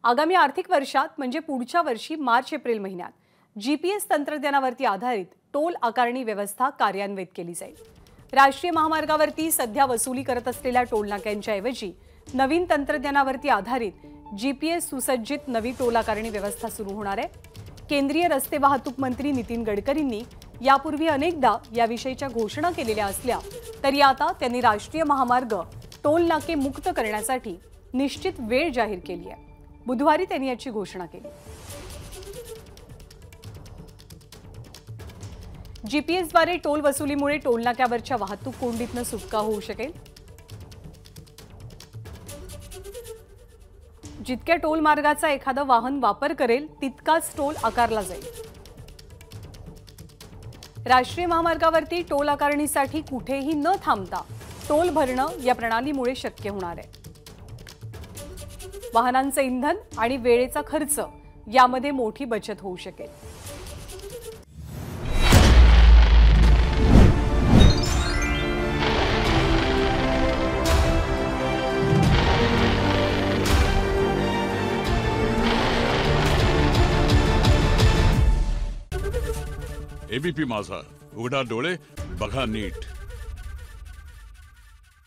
आगामी आर्थिक वर्षात म्हणजे पुढच्या वर्षी मार्च-एप्रिल महिन्यात जीपीएस तंत्रज्ञानावरती आधारित टोल आकारणी व्यवस्था कार्यान्वित केली जाईल। राष्ट्रीय महामार्गावरती सध्या वसुली करत असलेल्या टोल नाक्यांच्या ऐवजी नवीन तंत्रज्ञानावरती आधारित जीपीएस सुसज्जित नवी टोल आकारणी व्यवस्था सुरू होणार आहे। केंद्रीय रस्ते वाहतूक मंत्री नितीन गडकरींनी यापूर्वी अनेकदा याविषयीच्या घोषणा केलेल्या असल्या तरी आता त्यांनी राष्ट्रीय महामार्ग टोल नाके मुक्त करण्यासाठी निश्चित वेळ जाहीर केली आहे। बुधवारी त्यांनी याची घोषणा केली। जीपीएसद्वारे टोल वसुलीमुळे टोल नाक्यावरच्या वाहतूक कोंडीतून सुटका होऊ शकेल। जितक्या टोल मार्गाचा एखादं वाहन वापर करेल तितकाच टोल आकारला जाईल। राष्ट्रीय महामार्गावरती टोल आकारणीसाठी कुठेही न थांबता टोल भरणं या प्रणालीमुळे शक्य होणार आहे। वाहनांचे इंधन आणि वेळेचा खर्च यामध्ये मोठी बचत होऊ शकेल। एबीपी माझा, उघडा डोळे बघा नीट।